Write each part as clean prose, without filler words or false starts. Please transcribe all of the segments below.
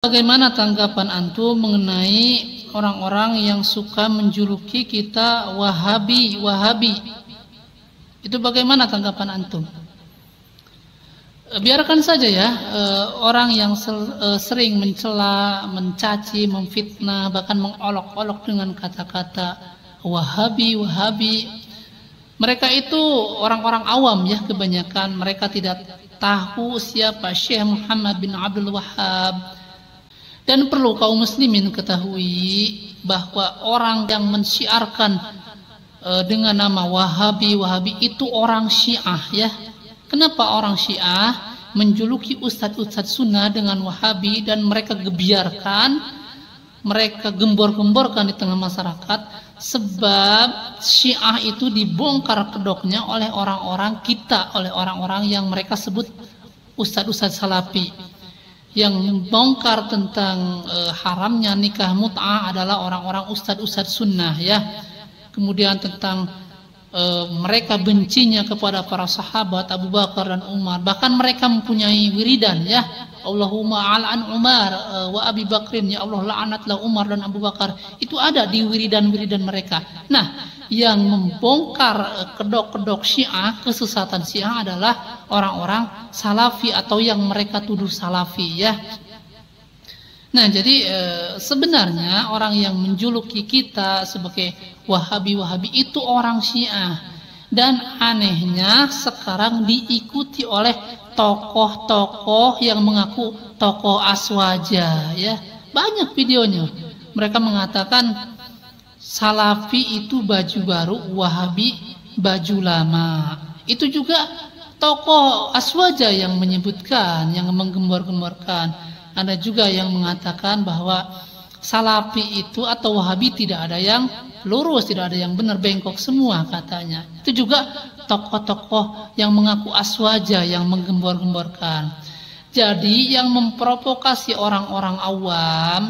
Bagaimana tanggapan antum mengenai orang-orang yang suka menjuluki kita Wahabi, Wahabi? Itu bagaimana tanggapan antum? Biarkan saja ya, orang yang sering mencela, mencaci, memfitnah, bahkan mengolok-olok dengan kata-kata Wahabi, Wahabi. Mereka itu orang-orang awam ya, kebanyakan mereka tidak tahu siapa Syekh Muhammad bin Abdul Wahhab. Dan perlu kaum muslimin ketahui bahwa orang yang mensyiarkan dengan nama Wahabi, Wahabi itu orang Syiah ya. Kenapa orang Syiah menjuluki ustadz-ustadz sunnah dengan Wahabi dan mereka gebiarkan, mereka gembor-gemborkan di tengah masyarakat? Sebab Syiah itu dibongkar kedoknya oleh orang-orang kita, oleh orang-orang yang mereka sebut ustadz-ustadz salafi. Yang membongkar tentang haramnya nikah mut'ah adalah orang-orang ustadz-ustadz sunnah ya. Kemudian tentang mereka bencinya kepada para sahabat Abu Bakar dan Umar, bahkan mereka mempunyai wiridan ya, Allahumma al'an Umar wa Abi Bakrin, ya Allah la'anatlah Umar dan Abu Bakar. Itu ada di wiridan-wiridan mereka. Nah, yang membongkar kedok-kedok Syiah, kesesatan Syiah adalah orang-orang Salafi atau yang mereka tuduh Salafi ya. Nah, jadi sebenarnya orang yang menjuluki kita sebagai Wahabi-Wahabi itu orang Syiah. Dan anehnya sekarang diikuti oleh tokoh-tokoh yang mengaku tokoh aswaja ya. Banyak videonya. Mereka mengatakan Salafi itu baju baru, Wahabi baju lama. Itu juga tokoh aswaja yang menyebutkan, yang menggembor-gemborkan. Ada juga yang mengatakan bahwa Salafi itu atau Wahabi tidak ada yang lurus, tidak ada yang benar, bengkok semua katanya. Itu juga tokoh-tokoh yang mengaku aswaja yang menggembor-gemborkan. Jadi yang memprovokasi orang-orang awam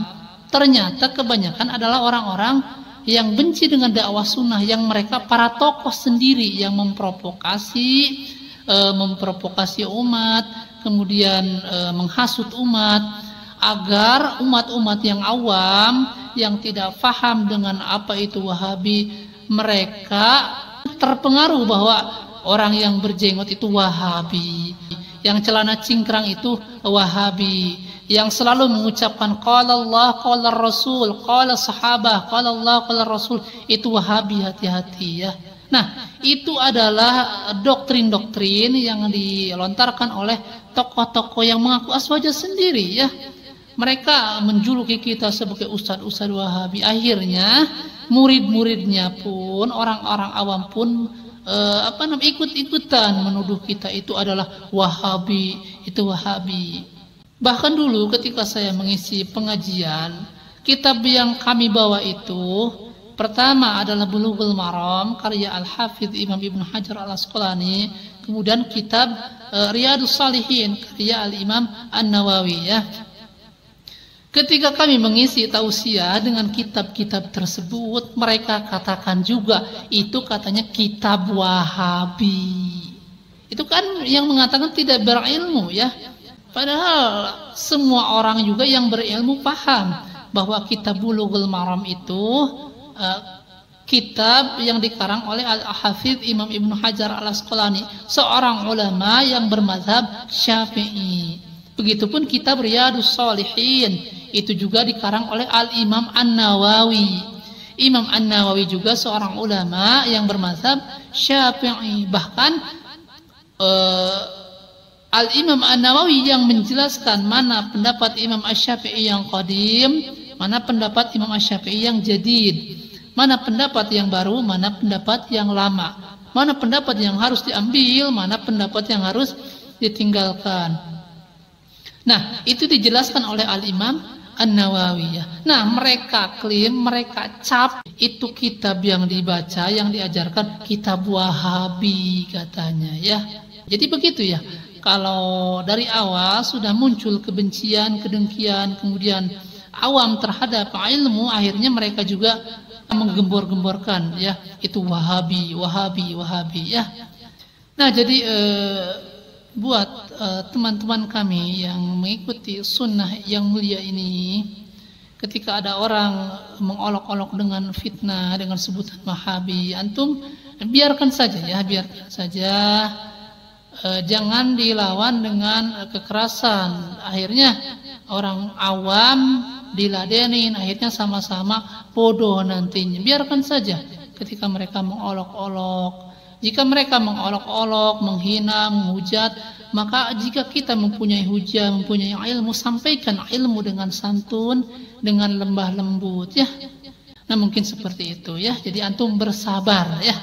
ternyata kebanyakan adalah orang-orang yang benci dengan dakwah sunnah, yang mereka para tokoh sendiri yang memprovokasi umat, kemudian menghasut umat agar umat-umat yang awam yang tidak paham dengan apa itu Wahabi, mereka terpengaruh bahwa orang yang berjenggot itu Wahabi, yang celana cingkrang itu Wahabi, yang selalu mengucapkan qala Allah, qala Rasul, qala sahabah, qala Allah, qala Rasul, itu Wahabi. Hati-hati ya. Nah, itu adalah doktrin-doktrin yang dilontarkan oleh tokoh-tokoh yang mengaku aswaja sendiri ya. Mereka menjuluki kita sebagai ustadz-ustadz Wahabi. Akhirnya murid-muridnya pun, orang-orang awam pun ikut-ikutan menuduh kita itu adalah Wahabi, itu Wahabi. Bahkan dulu ketika saya mengisi pengajian, kitab yang kami bawa itu pertama adalah Bulughul Maram karya Al-Hafidh Imam Ibnu Hajar Al-Asqalani, kemudian kitab Riyadhus Shalihin karya Al-Imam An-Nawawi ya. Ketika kami mengisi tausiah dengan kitab-kitab tersebut, mereka katakan juga itu katanya kitab Wahabi. Itu kan yang mengatakan tidak berilmu ya. Padahal semua orang juga yang berilmu paham bahwa kitab Bulughul Maram itu kitab yang dikarang oleh Al-Hafidh Imam Ibnu Hajar Al-Asqalani, seorang ulama yang bermazhab Syafi'i. Begitupun kitab Riyadhus Shalihin itu juga dikarang oleh Al-Imam An-Nawawi. Imam An-Nawawi juga seorang ulama yang bermazhab Syafi'i. Bahkan Al-Imam An-Nawawi yang menjelaskan mana pendapat Imam Asy-Syafi'i yang qadim, mana pendapat Imam Asy-Syafi'i yang jadid, mana pendapat yang baru, mana pendapat yang lama, mana pendapat yang harus diambil, mana pendapat yang harus ditinggalkan. Nah, itu dijelaskan oleh Al-Imam An-Nawawi ya. Nah, mereka klaim, mereka cap itu kitab yang dibaca, yang diajarkan kitab Wahabi katanya ya. Jadi begitu ya. Kalau dari awal sudah muncul kebencian, kedengkian, kemudian awam terhadap ilmu, akhirnya mereka juga menggembor-gemborkan ya, itu Wahabi, Wahabi, Wahabi ya. Nah, jadi buat teman-teman kami yang mengikuti sunnah yang mulia ini, ketika ada orang mengolok-olok dengan fitnah, dengan sebutan Wahabi, antum biarkan saja ya, biarkan saja. Jangan dilawan dengan kekerasan. Akhirnya orang awam diladenin, akhirnya sama-sama bodoh nantinya. Biarkan saja ketika mereka mengolok-olok. Jika mereka mengolok-olok, menghina, menghujat, maka jika kita mempunyai hujah, mempunyai ilmu, sampaikan ilmu dengan santun, dengan lembah lembut ya. Nah, mungkin seperti itu ya. Jadi antum bersabar ya.